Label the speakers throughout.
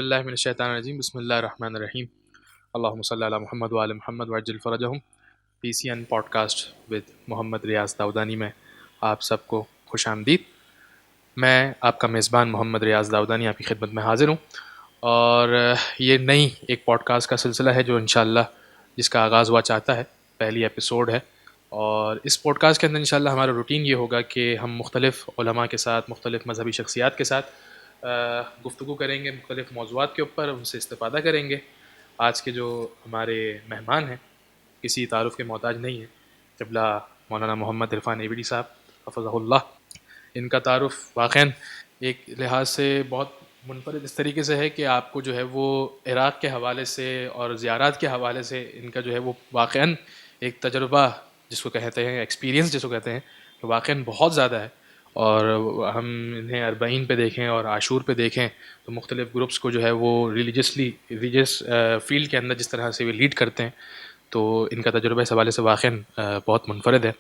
Speaker 1: باللہ من الشیطان الرجیم بسم اللہ الرحمن الرحیم اللہم صلی علی محمد وآل محمد وعجل فرجہم پی سی این پوڈ کاسٹ ود محمد ریاض داؤدانی میں آپ سب کو خوش آمدید. میں آپ کا میزبان محمد ریاض داؤدانی آپ کی خدمت میں حاضر ہوں، اور یہ نئی ایک پوڈ کاسٹ کا سلسلہ ہے جو انشاءاللہ جس کا آغاز ہوا چاہتا ہے، پہلی ایپیسوڈ ہے. اور اس پوڈ کاسٹ کے اندر انشاءاللہ ہمارا روٹین یہ ہوگا کہ ہم مختلف علماء کے ساتھ، مختلف مذہبی شخصیات کے ساتھ گفتگو کریں گے مختلف موضوعات کے اوپر، ان سے استفادہ کریں گے. آج کے جو ہمارے مہمان ہیں کسی تعارف کے محتاج نہیں ہیں، قبلہ مولانا محمد عرفان ایویڈی صاحب حفظہ اللہ. ان کا تعارف واقعاً ایک لحاظ سے بہت منفرد اس طریقے سے ہے کہ آپ کو جو ہے وہ عراق کے حوالے سے اور زیارات کے حوالے سے ان کا جو ہے وہ واقعاً ایک تجربہ جس کو کہتے ہیں، ایکسپیرینس جس کو کہتے ہیں، کہ واقعاً بہت زیادہ ہے. اور ہم انہیں اربعین پہ دیکھیں اور عاشور پہ دیکھیں تو مختلف گروپس کو جو ہے وہ ریلیجس فیلڈ کے اندر جس طرح سے وہ لیڈ کرتے ہیں، تو ان کا تجربہ اس حوالے سے واقعاً بہت منفرد ہے.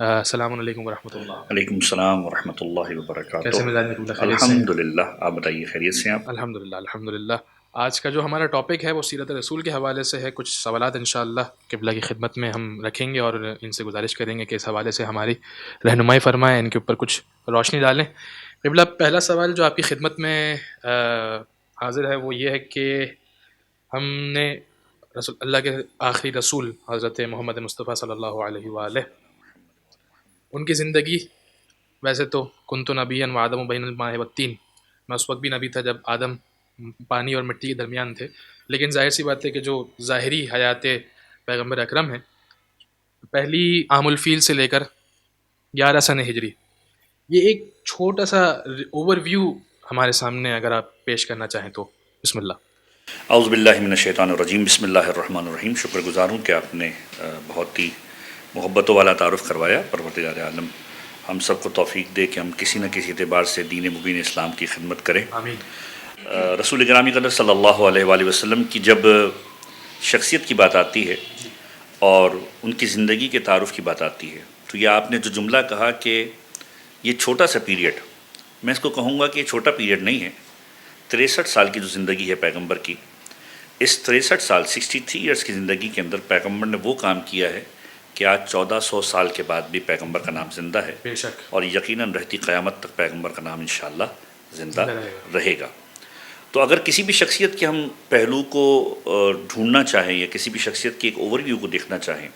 Speaker 1: السلام علیکم ورحمۃ اللہ.
Speaker 2: وعلیکم السلام ورحمۃ اللہ وبرکاتہ.
Speaker 1: کیسے مزاج میں خیریت سے ہیں؟
Speaker 2: الحمد للہ. آپ بتائیے خیریت سے ہیں آپ؟
Speaker 1: الحمد للہ الحمد للہ. آج کا جو ہمارا ٹاپک ہے وہ سیرت رسول کے حوالے سے ہے. کچھ سوالات انشاءاللہ قبلہ کی خدمت میں ہم رکھیں گے اور ان سے گزارش کریں گے کہ اس حوالے سے ہماری رہنمائی فرمائیں، ان کے اوپر کچھ روشنی ڈالیں. قبلہ پہلا سوال جو آپ کی خدمت میں حاضر ہے وہ یہ ہے کہ ہم نے رسول اللہ کے آخری رسول حضرت محمد مصطفیٰ صلی اللہ علیہ وآلہ، ان کی زندگی، ویسے تو کنت نبیا وآدم بین الماء والطین، میں اس وقت بھی نبی تھا جب آدم پانی اور مٹی کے درمیان تھے، لیکن ظاہر سی بات ہے کہ جو ظاہری حیات پیغمبر اکرم ہے پہلی عام الفیل سے لے کر 11 سن ہجری، یہ ایک چھوٹا سا اوور ویو ہمارے سامنے اگر آپ پیش کرنا چاہیں تو بسم اللہ.
Speaker 2: اعوذ باللہ من الشیطان الرجیم. بسم اللہ الرحمن الرحیم. شکر گزار ہوں کہ آپ نے بہت ہی محبتوں والا تعارف کروایا. پروردگار عالم ہم سب کو توفیق دے کہ ہم کسی نہ کسی اعتبار سے دین مبین اسلام کی خدمت کریں.
Speaker 1: آمین.
Speaker 2: رسول گرامی قدر صلی اللہ علیہ وآلہ وسلم کی جب شخصیت کی بات آتی ہے اور ان کی زندگی کے تعارف کی بات آتی ہے تو یہ آپ نے جو جملہ کہا کہ یہ چھوٹا سا پیریڈ، میں اس کو کہوں گا کہ یہ چھوٹا پیریڈ نہیں ہے. 63 سال کی جو زندگی ہے پیغمبر کی، اس 63 سال 63 ایئرس کی زندگی کے اندر پیغمبر نے وہ کام کیا ہے کہ آج 1400 سال کے بعد بھی پیغمبر کا نام زندہ ہے،
Speaker 1: بے شک،
Speaker 2: اور یقیناً رہتی قیامت تک پیغمبر کا نام انشاءاللہ زندہ رہے گا. تو اگر کسی بھی شخصیت کے ہم پہلو کو ڈھونڈنا چاہیں یا کسی بھی شخصیت کی ایک اوور ویو کو دیکھنا چاہیں،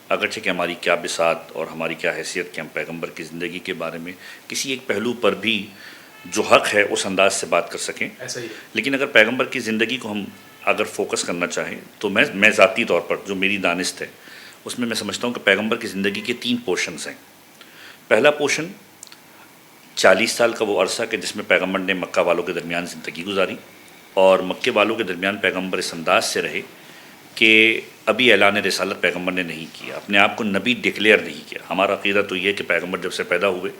Speaker 2: اگرچہ کہ ہماری کیا بساط اور ہماری کیا حیثیت کہ ہم پیغمبر کی زندگی کے بارے میں کسی ایک پہلو پر بھی جو حق ہے اس انداز سے بات کر سکیں،
Speaker 1: ایسا ہی.
Speaker 2: لیکن اگر پیغمبر کی زندگی کو ہم اگر فوکس کرنا چاہیں تو میں ذاتی طور پر جو میری دانست ہے اس میں سمجھتا ہوں کہ پیغمبر کی زندگی کے 3 پورشنز ہیں. پہلا پورشن 40 سال کا وہ عرصہ کہ جس میں پیغمبر نے مکہ والوں کے درمیان زندگی گزاری، اور مکے والوں کے درمیان پیغمبر اس انداز سے رہے کہ ابھی اعلان رسالت پیغمبر نے نہیں کیا، اپنے آپ کو نبی ڈکلیئر نہیں کیا. ہمارا عقیدہ تو یہ کہ پیغمبر جب سے پیدا ہوئے،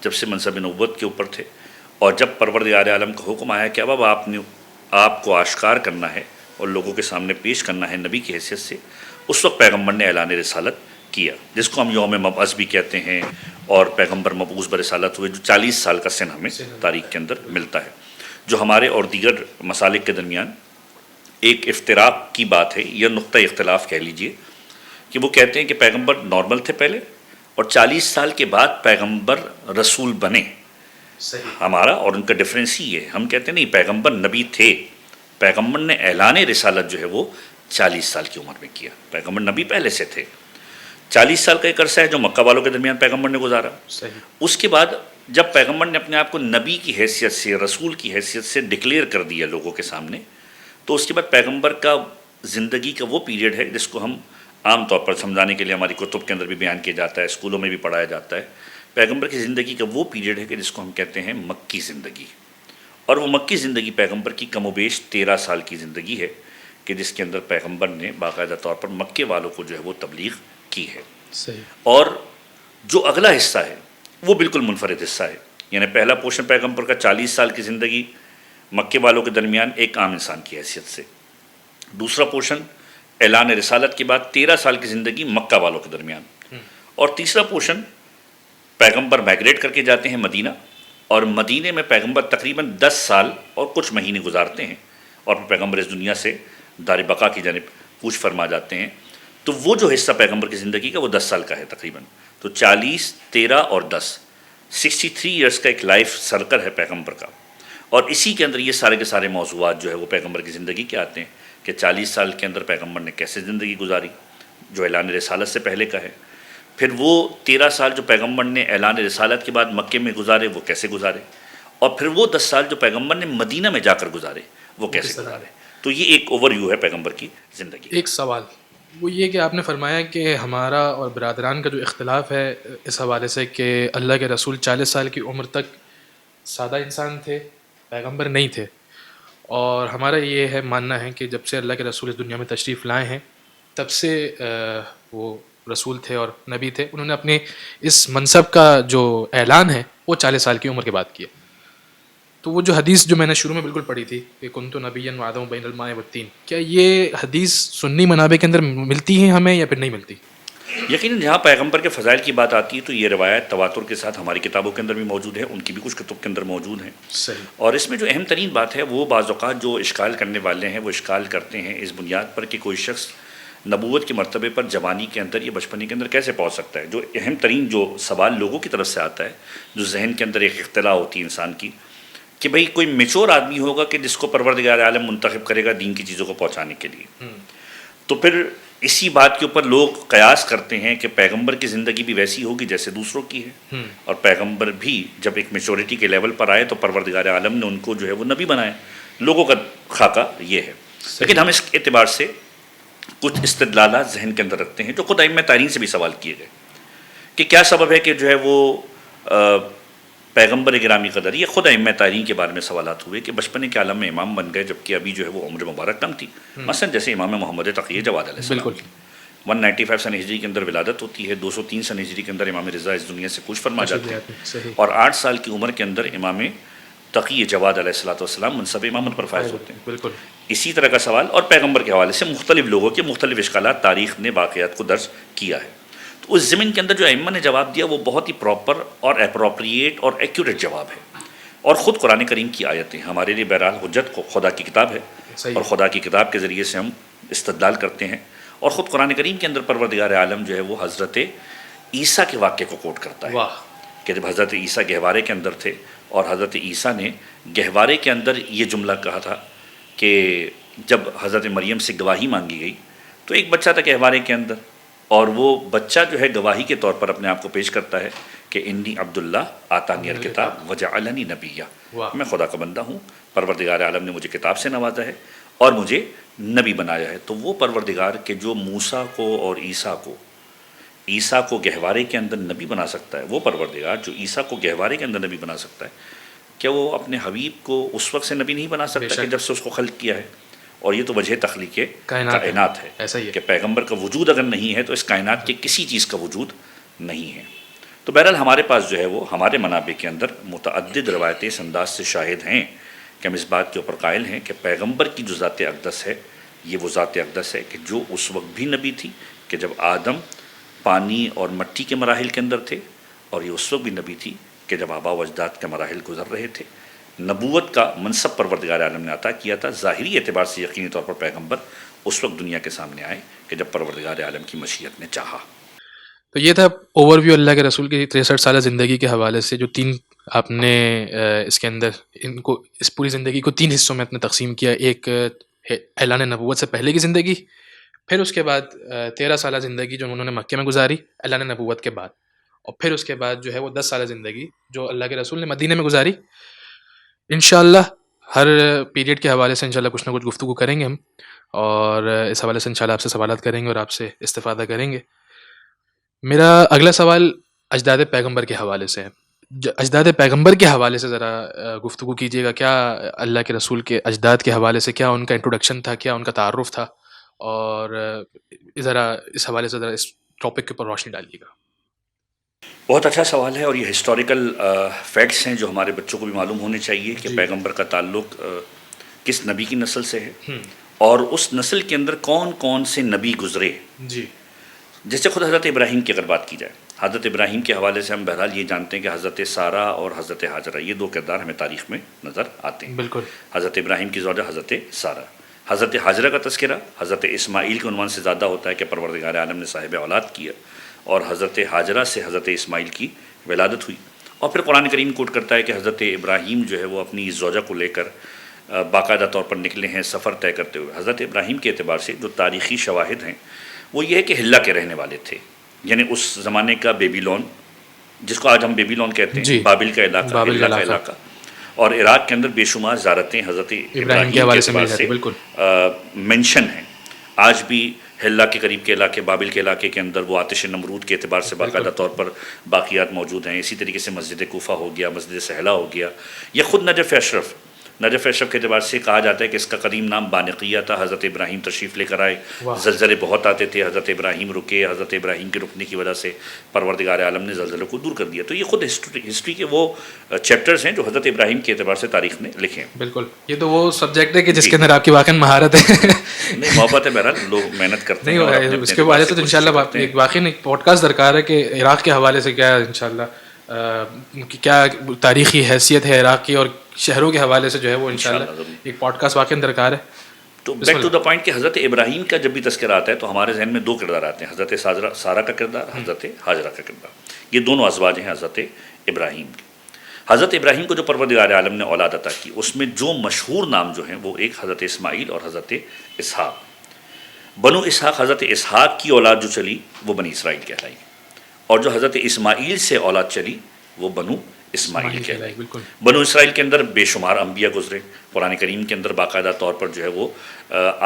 Speaker 2: جب سے منصب نبوت کے اوپر تھے، اور جب پروردگار عالم کا حکم آیا کہ اب آپ کو آشکار کرنا ہے اور لوگوں کے سامنے پیش کرنا ہے نبی کی حیثیت سے، اس وقت پیغمبر نے اعلان رسالت کیا، جس کو ہم یوم مبعث بھی کہتے ہیں. اور پیغمبر مبعوث برسالت ہوئے جو 40 سال کا سن ہمیں تاریخ کے اندر ملتا ہے، جو ہمارے اور دیگر مسالک کے درمیان ایک افتراق کی بات ہے یا نقطہ اختلاف کہہ لیجئے، کہ وہ کہتے ہیں کہ پیغمبر نارمل تھے پہلے اور 40 سال کے بعد پیغمبر رسول بنے. ہمارا اور ان کا ڈفرینس ہی ہے. ہم کہتے ہیں نہیں، پیغمبر نبی تھے، پیغمبر نے اعلان رسالت جو ہے وہ 40 سال کی عمر میں کیا. پیغمبر نبی پہلے سے تھے. 40 سال کا ایک عرصہ ہے جو مکہ والوں کے درمیان پیغمبر نے گزارا. اس کے بعد جب پیغمبر نے اپنے آپ کو نبی کی حیثیت سے، رسول کی حیثیت سے ڈکلیئر کر دیا لوگوں کے سامنے، تو اس کے بعد پیغمبر کا زندگی کا وہ پیریڈ ہے جس کو ہم عام طور پر سمجھانے کے لیے ہماری کتب کے اندر بھی بیان کیا جاتا ہے، اسکولوں میں بھی پڑھایا جاتا ہے. پیغمبر کی زندگی کا وہ پیریڈ ہے کہ جس کو ہم کہتے ہیں مکی زندگی. اور وہ مکی زندگی پیغمبر کی کم و بیش 13 سال کی زندگی ہے کہ جس کے اندر پیغمبر نے باقاعدہ طور پر مکے والوں کو جو ہے وہ تبلیغ کی ہے. اور جو اگلا حصہ ہے وہ بالکل منفرد حصہ ہے. یعنی پہلا پورشن پیغمبر کا 40 سال کی زندگی مکے والوں کے درمیان ایک عام انسان کی حیثیت سے. دوسرا پورشن اعلان رسالت کے بعد 13 سال کی زندگی مکہ والوں کے درمیان. اور تیسرا پورشن پیغمبر مائگریٹ کر کے جاتے ہیں مدینہ، اور مدینہ میں پیغمبر تقریباً 10 سال اور کچھ مہینے گزارتے ہیں، اور پھر پیغمبر اس دنیا سے دار بقا کی جانب کوچ فرما جاتے ہیں. تو وہ جو حصہ پیغمبر کی زندگی کا وہ 10 سال کا ہے تقریباً. تو 40، 13 اور 10، 63 ایئرس کا ایک لائف سرکل ہے پیغمبر کا. اور اسی کے اندر یہ سارے کے سارے موضوعات جو ہے وہ پیغمبر کی زندگی کے آتے ہیں کہ 40 سال کے اندر پیغمبر نے کیسے زندگی گزاری جو اعلان رسالت سے پہلے کا ہے. پھر وہ 13 سال جو پیغمبر نے اعلان رسالت کے بعد مکے میں گزارے وہ کیسے گزارے. اور پھر وہ 10 سال جو پیغمبر نے مدینہ میں جا کر گزارے وہ کیسے گزارے. تو یہ ایک اوور ویو ہے پیغمبر کی زندگی.
Speaker 1: ایک سوال وہ یہ کہ آپ نے فرمایا کہ ہمارا اور برادران کا جو اختلاف ہے اس حوالے سے کہ اللہ کے رسول 40 سال کی عمر تک سادہ انسان تھے، پیغمبر نہیں تھے، اور ہمارا یہ ہے ماننا ہے کہ جب سے اللہ کے رسول اس دنیا میں تشریف لائے ہیں تب سے وہ رسول تھے اور نبی تھے. انہوں نے اپنے اس منصب کا جو اعلان ہے وہ 40 سال کی عمر کے بعد کیا. تو وہ جو حدیث جو میں نے شروع میں بالکل پڑھی تھی کہ کنت نبیا وآدم بین الماء والطین، کیا یہ حدیث سنی منابع کے اندر ملتی ہیں ہمیں یا پھر نہیں ملتی؟
Speaker 2: یقیناً جہاں پیغمبر کے فضائل کی بات آتی ہے تو یہ روایت تواتر کے ساتھ ہماری کتابوں کے اندر بھی موجود ہے، ان کی بھی کچھ کتب کے اندر موجود ہیں.
Speaker 1: صحیح.
Speaker 2: اور اس میں جو اہم ترین بات ہے وہ بعض اوقات جو اشکال کرنے والے ہیں وہ اشکال کرتے ہیں اس بنیاد پر کہ کوئی شخص نبوت کے مرتبے پر جوانی کے اندر یا بچپنے کے اندر کیسے پہنچ سکتا ہے. جو اہم ترین جو سوال لوگوں کی طرف سے آتا ہے، جو ذہن کے اندر ایک اختلاع ہوتی ہے انسان کی کہ بھئی کوئی میچور آدمی ہوگا کہ جس کو پروردگار عالم منتخب کرے گا دین کی چیزوں کو پہنچانے کے لیے. تو پھر اسی بات کے اوپر لوگ قیاس کرتے ہیں کہ پیغمبر کی زندگی بھی ویسی ہوگی جیسے دوسروں کی ہے، اور پیغمبر بھی جب ایک میچورٹی کے لیول پر آئے تو پروردگار عالم نے ان کو جو ہے وہ نبی بنایا. لوگوں کا خاکہ یہ ہے. لیکن ہم اس اعتبار سے کچھ استدلالات ذہن کے اندر رکھتے ہیں جو خود ائمہ تارین سے بھی سوال کیے گئے کہ کیا سبب ہے کہ جو ہے وہ پیغمبر گرامی قدر، یہ خود ائمہ تارین کے بارے میں سوالات ہوئے کہ بچپنے کے عالم میں امام بن گئے جبکہ ابھی جو ہے وہ عمر مبارک کم تھی. مثلا جیسے امام محمد تقی جواد علیہ السلام،
Speaker 1: بالکل
Speaker 2: 195 سن ہجری کے اندر ولادت ہوتی ہے، 203 سن ہجری کے اندر امام رضا اس دنیا سے کوچ فرما جاتے ہیں،
Speaker 1: صحیح.
Speaker 2: اور 8 سال کی عمر کے اندر امام تقی جواد علیہ السلام منصب امامت پر فائز ہوتے ہیں.
Speaker 1: بالکل.
Speaker 2: اسی طرح کا سوال اور پیغمبر کے حوالے سے مختلف لوگوں کے مختلف اشکالات تاریخ نے واقعات کو درج کیا ہے. تو اس ضمن کے اندر جو ائمہ نے جواب دیا وہ بہت ہی پراپر اور اپروپریٹ اور ایکوریٹ جواب ہے. اور خود قرآن کریم کی آیتیں ہمارے لیے بہرحال حجت خدا کی کتاب ہے، اور خدا کی کتاب کے ذریعے سے ہم استدلال کرتے ہیں. اور خود قرآن کریم کے اندر پروردگار عالم جو ہے وہ حضرت عیسیٰ کے واقعے کو کوٹ کرتا ہے.
Speaker 1: واہ.
Speaker 2: کہ جب حضرت عیسیٰ گہوارے کے اندر تھے اور حضرت عیسیٰ نے گہوارے کے اندر یہ جملہ کہا تھا کہ جب حضرت مریم سے گواہی مانگی گئی تو ایک بچہ تھا گہوارے کے اندر، اور وہ بچہ جو ہے گواہی کے طور پر اپنے آپ کو پیش کرتا ہے کہ انی عبداللہ آتانی الکتاب وجعلنی نبیہ، میں خدا کا بندہ ہوں، پروردگار عالم نے مجھے کتاب سے نوازا ہے اور مجھے نبی بنایا ہے. تو وہ پروردگار کہ جو موسیٰ کو اور عیسیٰ کو گہوارے کے اندر نبی بنا سکتا ہے، وہ پروردگار جو عیسیٰ کو گہوارے کے اندر نبی بنا سکتا ہے، کیا وہ اپنے حبیب کو اس وقت سے نبی نہیں بنا سکتا کہ جب سے اس کو خلق کیا ہے؟ اور یہ تو وجہ تخلیق کائنات ہے.
Speaker 1: ایسا ہی ہے
Speaker 2: کہ پیغمبر کا وجود اگر نہیں ہے تو اس کائنات کے کسی چیز کا وجود نہیں ہے. تو بہرحال ہمارے پاس جو ہے وہ ہمارے منابع کے اندر متعدد روایتیں اس انداز سے شاہد ہیں کہ ہم اس بات کے اوپر قائل ہیں کہ پیغمبر کی جو ذات اقدس ہے یہ وہ ذات اقدس ہے کہ جو اس وقت بھی نبی تھی کہ جب آدم پانی اور مٹی کے مراحل کے اندر تھے، اور یہ اس وقت بھی نبی تھی کہ جب آباء و اجداد کے مراحل گزر رہے تھے. نبوت کا منصب پروردگار عالم نے عطا کیا تھا. ظاہری اعتبار سے یقینی طور پر پیغمبر اس وقت دنیا کے سامنے آئے کہ جب پروردگار عالم کی مشیت نے چاہا.
Speaker 1: تو یہ تھا اوور ویو اللہ کے رسول کی 63 سالہ زندگی کے حوالے سے. جو 3 آپ نے اس کے اندر ان کو اس پوری زندگی کو 3 حصوں میں اپنے تقسیم کیا. ایک اعلان نبوت سے پہلے کی زندگی، پھر اس کے بعد 13 سالہ زندگی جو انہوں نے مکے میں گزاری اعلان نبوت کے بعد، اور پھر اس کے بعد جو ہے وہ 10 سالہ زندگی جو اللہ کے رسول نے مدینہ میں گزاری. انشاءاللہ ہر پیریڈ کے حوالے سے انشاءاللہ کچھ نہ کچھ گفتگو کریں گے ہم، اور اس حوالے سے انشاءاللہ آپ سے سوالات کریں گے اور آپ سے استفادہ کریں گے. میرا اگلا سوال اجداد پیغمبر کے حوالے سے ہے. اجداد پیغمبر کے حوالے سے ذرا گفتگو کیجیے گا. کیا اللہ کے رسول کے اجداد کے حوالے سے کیا ان کا انٹروڈکشن تھا، کیا ان کا تعارف تھا، اور ذرا اس حوالے سے ذرا اس ٹاپک کے اوپر روشنی ڈالیے گا.
Speaker 2: بہت اچھا سوال ہے، اور یہ ہسٹوریکل فیکٹس ہیں جو ہمارے بچوں کو بھی معلوم ہونے چاہیے کہ پیغمبر کا تعلق کس نبی کی نسل سے ہے، اور اس نسل کے اندر کون کون سے نبی گزرے.
Speaker 1: جی.
Speaker 2: جیسے خود حضرت ابراہیم کی اگر بات کی جائے، حضرت ابراہیم کے حوالے سے ہم بہرحال یہ جانتے ہیں کہ حضرت سارہ اور حضرت حاجرہ یہ دو کردار ہمیں تاریخ میں نظر آتے ہیں.
Speaker 1: بالکل.
Speaker 2: حضرت ابراہیم کی زوجہ حضرت سارہ. حضرت حاجرہ کا تذکرہ حضرت اسماعیل کے عنوان سے زیادہ ہوتا ہے کہ پروردگار عالم نے صاحب اولاد کیا، اور حضرت حاجرہ سے حضرت اسماعیل کی ولادت ہوئی. اور پھر قرآن کریم کوٹ کرتا ہے کہ حضرت ابراہیم جو ہے وہ اپنی زوجہ کو لے کر باقاعدہ طور پر نکلے ہیں سفر طے کرتے ہوئے. حضرت ابراہیم کے اعتبار سے جو تاریخی شواہد ہیں وہ یہ ہے کہ حلہ کے رہنے والے تھے، یعنی اس زمانے کا بیبیلون، جس کو آج ہم بیبیلون کہتے ہیں، بابل کا علاقہ، حلہ کا علاقہ، اور عراق کے اندر بے شمار زیارتیں حضرت ابراہیم کے حوالے سے مینشن ہیں. آج بھی حلہ کے قریب کے علاقے، بابل کے علاقے کے اندر وہ آتش نمرود کے اعتبار سے باقاعدہ طور پر باقیات موجود ہیں. اسی طریقے سے مسجد کوفہ ہو گیا، مسجد سہلہ ہو گیا، یا خود نجف اشرف کے اعتبار سے کہا جاتا ہے کہ اس کا قدیم نام بانقیہ تھا. حضرت ابراہیم تشریف لے کر آئے، زلزلے بہت آتے تھے، حضرت ابراہیم رکے، حضرت ابراہیم کے رکنے کی وجہ سے پروردگار عالم نے زلزلے کو دور کر دیا. تو یہ خود ہسٹری کے وہ چیپٹرز ہیں جو حضرت ابراہیم کے اعتبار سے تاریخ نے لکھے ہیں.
Speaker 1: بالکل، یہ تو وہ سبجیکٹ ہے کہ جس کے اندر آپ کی واقعی مہارت ہے.
Speaker 2: نہیں، محبت ہے، بہرحال لوگ محنت کرتے ہیں.
Speaker 1: نہیں، اس کے بعد تو انشاءاللہ واقعی ایک پوڈ کاسٹ درکار ہے کہ عراق کے حوالے سے کیا انشاءاللہ کیا تاریخی حیثیت ہے عراق کی، اور شہروں کے حوالے سے جو ہے وہ انشاءاللہ ایک پوڈ کاسٹ واقعی درکار ہے.
Speaker 2: تو بیک ٹو دا پوائنٹ کہ حضرت ابراہیم کا جب بھی تذکرہ آتا ہے تو ہمارے ذہن میں دو کردار آتے ہیں، حضرت سارہ کا کردار، حضرت حاجرہ کا کردار. یہ دونوں ازواج ہیں حضرت ابراہیم کے. حضرت ابراہیم کو جو پروردگار عالم نے اولاد عطا کی، اس میں جو مشہور نام جو ہیں وہ ایک حضرت اسماعیل اور حضرت اسحاق. بنو اسحاق، حضرت اسحاق کی اولاد جو چلی وہ بنی اسرائیل کہلائی، اور جو حضرت اسماعیل سے اولاد چلی وہ بنو اسماعیل کہلائی. بنو اسرائیل کے اندر بے شمار انبیاء گزرے. قرآن کریم کے اندر باقاعدہ طور پر جو ہے وہ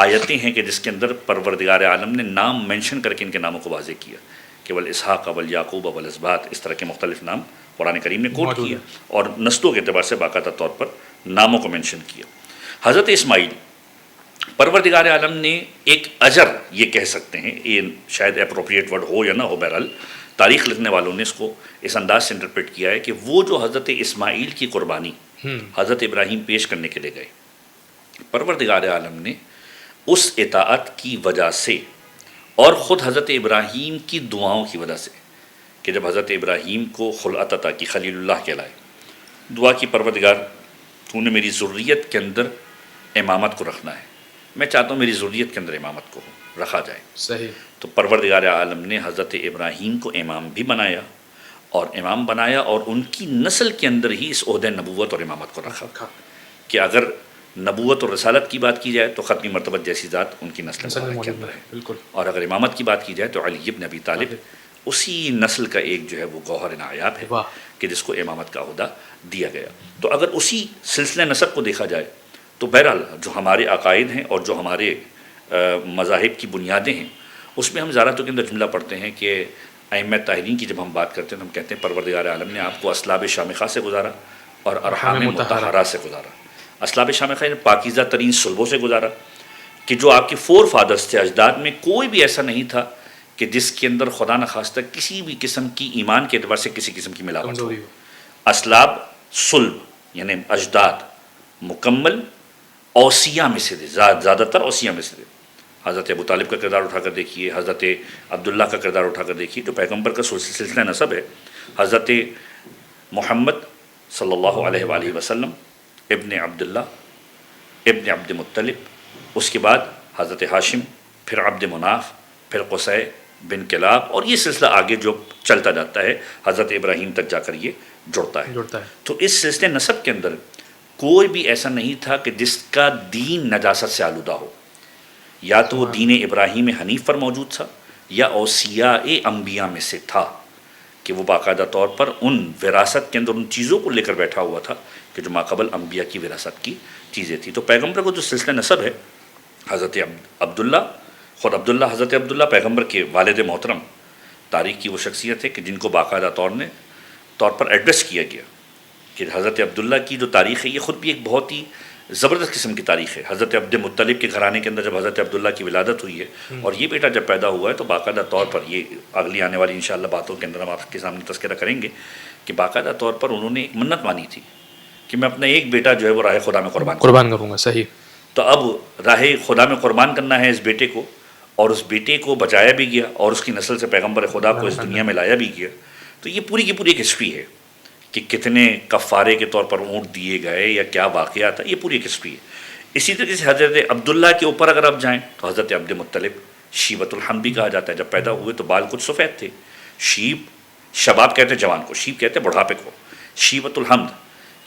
Speaker 2: آیتیں ہیں کہ جس کے اندر پروردگار عالم نے نام مینشن کر کے ان کے ناموں کو واضح کیا کہ والاسحاق والیعقوب والاسباط، اس طرح کے مختلف نام قرآن کریم نے کوٹ کیا اور نسلوں کے اعتبار سے باقاعدہ طور پر ناموں کو مینشن کیا. حضرت اسماعیل پروردگار عالم نے ایک اجر، یہ کہہ سکتے ہیں، یہ شاید اپروپریٹ ورڈ ہو یا نہ ہو، بہرحال تاریخ لکھنے والوں نے اس کو اس انداز سے انٹرپریٹ کیا ہے کہ وہ جو حضرت اسماعیل کی قربانی حضرت ابراہیم پیش کرنے کے لیے گئے، پروردگار عالم نے اس اطاعت کی وجہ سے اور خود حضرت ابراہیم کی دعاؤں کی وجہ سے کہ جب حضرت ابراہیم کو خلعت عطا کی، خلیل اللہ کہلائے، دعا کی پروردگار تو نے میری ذریت کے اندر امامت کو رکھنا ہے، میں چاہتا ہوں میری ذریت کے اندر امامت کو رکھا جائے.
Speaker 1: صحیح. تو
Speaker 2: پروردگار عالم نے حضرت ابراہیم کو امام بھی بنایا اور ان کی نسل کے اندر ہی اس عہدہ نبوت اور امامت کو رکھا کہ اگر نبوت اور رسالت کی بات کی جائے تو ختمی مرتبہ جیسی ذات ان کی نسل کے اندر ہے، اور اگر امامت کی بات کی جائے تو علی ابن ابی طالب اسی نسل کا ایک جو ہے وہ گوہر نایاب ہے کہ جس کو امامت کا عہدہ دیا گیا. تو اگر اسی سلسلہ نسب کو دیکھا جائے تو بہرحال جو ہمارے عقائد ہیں اور جو ہمارے مذاہب کی بنیادیں ہیں اس میں ہم زیارتوں کے اندر جملہ پڑھتے ہیں کہ ائمہ طاہرین کی جب ہم بات کرتے ہیں تو ہم کہتے ہیں پروردگار عالم نے آپ کو اسلاب شامخہ سے گزارا اور ارحام مطہرہ سے گزارا. اسلاب شامخہ یعنی پاکیزہ ترین صلبوں سے گزارا کہ جو آپ کے فور فادرز تھے، اجداد میں کوئی بھی ایسا نہیں تھا کہ جس کے اندر خدا نخواستہ کسی بھی قسم کی ایمان کے اعتبار سے کسی قسم کی ملاوٹ ہو. اسلاب صلب یعنی اجداد مکمل اوصیہ میں سے تھے، زیادہ تر اوصیہ میں سے تھے. حضرت ابو طالب کا کردار اٹھا کر دیکھیے، حضرت عبداللہ کا کردار اٹھا کر دیکھیے، جو پیغمبر کا سلسلہ نسب ہے. حضرت محمد صلی اللہ علیہ وآلہ وسلم ابن عبداللہ ابن عبد مطلب، اس کے بعد حضرت ہاشم، پھر عبد مناف، پھر قصی بن کلاب، اور یہ سلسلہ آگے جو چلتا جاتا ہے حضرت ابراہیم تک جا کر یہ جڑتا ہے. تو اس سلسلے نسب کے اندر کوئی بھی ایسا نہیں تھا کہ جس کا دین نجاست سے آلودہ ہو. یا تو وہ دین ابراہیم حنیف پر موجود تھا یا اوصیاء انبیاء میں سے تھا کہ وہ باقاعدہ طور پر ان وراثت کے اندر ان چیزوں کو لے کر بیٹھا ہوا تھا کہ جو ماقبل انبیاء کی وراثت کی چیزیں تھیں. تو پیغمبر کو جو سلسلہ نسب ہے حضرت عبداللہ، خود عبداللہ، حضرت عبداللہ پیغمبر کے والد محترم، تاریخ کی وہ شخصیت ہے کہ جن کو باقاعدہ طور پر ایڈریس کیا گیا کہ حضرت عبداللہ کی جو تاریخ ہے یہ خود بھی ایک بہت ہی زبردست قسم کی تاریخ ہے. حضرت عبد مطلب کے گھرانے کے اندر جب حضرت عبداللہ کی ولادت ہوئی ہے اور یہ بیٹا جب پیدا ہوا ہے تو باقاعدہ طور پر یہ اگلی آنے والی انشاءاللہ باتوں کے اندر ہم آپ کے سامنے تذکرہ کریں گے کہ باقاعدہ طور پر انہوں نے ایک منت مانی تھی کہ میں اپنا ایک بیٹا جو ہے وہ راہ خدا میں قربان
Speaker 1: کروں گا. صحیح.
Speaker 2: تو اب راہ خدا میں قربان کرنا ہے اس بیٹے کو، اور اس بیٹے کو بچایا بھی گیا اور اس کی نسل سے پیغمبر خدا کو اس دنیا میں لایا بھی گیا. تو یہ پوری کی پوری ایک ہسٹری ہے کہ کتنے کفارے کے طور پر اونٹ دیے گئے یا کیا واقعہ تھا. یہ پوری ایک ہسٹری ہے. اسی طریقے سے حضرت عبداللہ کے اوپر اگر آپ جائیں تو حضرت عبد مطلب شیبۃ الحمد بھی کہا جاتا ہے. جب پیدا ہوئے تو بال کچھ سفید تھے. شیب شباب کہتے ہیں جوان کو, شیب کہتے ہیں بڑھاپے کو. شیبۃ الحمد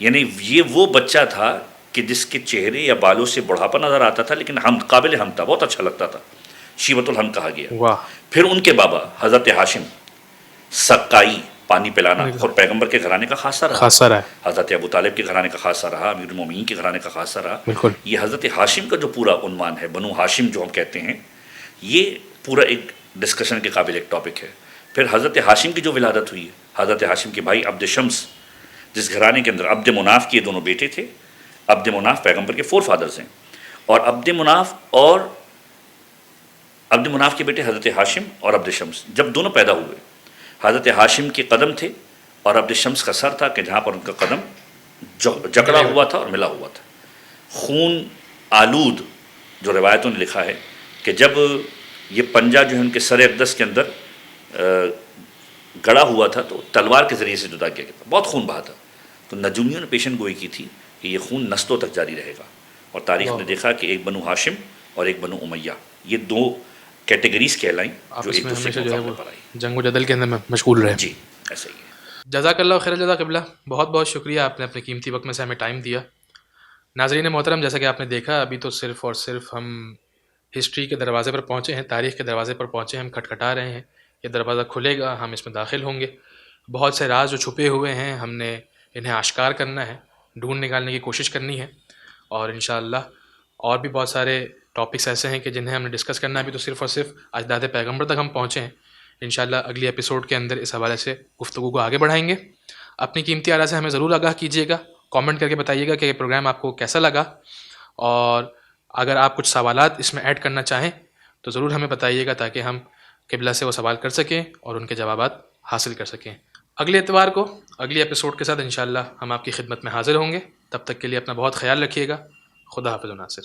Speaker 2: یعنی یہ وہ بچہ تھا کہ جس کے چہرے یا بالوں سے بڑھاپا نظر آتا تھا لیکن حمد قابل حمد تھا, بہت اچھا لگتا تھا. شیبۃ الحمد کہا گیا.
Speaker 1: واہ.
Speaker 2: پھر ان کے بابا حضرت ہاشم سقائی پانی پلانا اور پیغمبر کے گھرانے کا خاصہ رہا.
Speaker 1: خاصہ رہا ہے.
Speaker 2: حضرت ابو طالب کے گھرانے کا خاصہ رہا, امیر المومنین کے گھرانے کا خاصہ رہا.
Speaker 1: بالکل.
Speaker 2: یہ حضرت ہاشم کا جو پورا عنوان ہے, بنو ہاشم جو ہم کہتے ہیں, یہ پورا ایک ڈسکشن کے قابل ایک ٹاپک ہے. پھر حضرت ہاشم کی جو ولادت ہوئی ہے, حضرت ہاشم کے بھائی عبد شمس, جس گھرانے کے اندر عبد مناف کے دونوں بیٹے تھے. عبد مناف پیغمبر کے 4 فادرز ہیں, اور عبد مناف کے بیٹے حضرت ہاشم اور عبد شمس جب دونوں پیدا ہوئے, حضرت ہاشم کے قدم تھے اور عبد شمس کا سر تھا کہ جہاں پر ان کا قدم جکڑا ہوا تھا اور ملا ہوا تھا. خون آلود جو روایتوں نے لکھا ہے کہ جب یہ پنجہ جو ہے ان کے سر اقدس کے اندر گڑا ہوا تھا تو تلوار کے ذریعے سے جدا کیا گیا تھا, بہت خون بہا تھا. تو نجومیوں نے پیشن گوئی کی تھی کہ یہ خون نسلوں تک جاری رہے گا, اور تاریخ نے دیکھا کہ ایک بنو ہاشم اور ایک بنو امیہ, یہ 2 کیٹیگریز کہلائیں جو ایک دوسرے کے مقابلے پر آئی,
Speaker 1: جنگ و جدل کے اندر مشغول رہے.
Speaker 2: جی ایسا ہی ہے.
Speaker 1: جزاک اللہ خیر الجزا قبلہ, بہت بہت شکریہ, آپ نے اپنے قیمتی وقت میں سے ہمیں ٹائم دیا. ناظرین محترم, جیسا کہ آپ نے دیکھا ابھی تو صرف اور صرف ہم ہسٹری کے دروازے پر پہنچے ہیں, تاریخ کے دروازے پر پہنچے ہیں, ہم کھٹکھٹا رہے ہیں. یہ دروازہ کھلے گا, ہم اس میں داخل ہوں گے. بہت سے راز جو چھپے ہوئے ہیں ہم نے انہیں آشکار کرنا ہے, ڈھونڈ نکالنے کی کوشش کرنی ہے, اور انشاءاللہ اور بھی بہت سارے ٹاپکس ایسے ہیں کہ جنہیں ہم نے ڈسکس کرنا ہے. ابھی تو صرف اور صرف اجداد پیغمبر تک ہم پہنچے ہیں. انشاءاللہ اگلی ایپیسوڈ کے اندر اس حوالے سے گفتگو کو آگے بڑھائیں گے. اپنی قیمتی آراء سے ہمیں ضرور آگاہ کیجیے گا, کامنٹ کر کے بتائیے گا کہ یہ پروگرام آپ کو کیسا لگا, اور اگر آپ کچھ سوالات اس میں ایڈ کرنا چاہیں تو ضرور ہمیں بتائیے گا تاکہ ہم قبلہ سے وہ سوال کر سکیں اور ان کے جوابات حاصل کر سکیں. اگلے اتوار کو اگلی ایپیسوڈ کے ساتھ انشاءاللہ ہم آپ کی خدمت میں حاضر ہوں گے. تب تک کے لیے اپنا بہت خیال رکھیے گا. خدا حافظ و ناصر.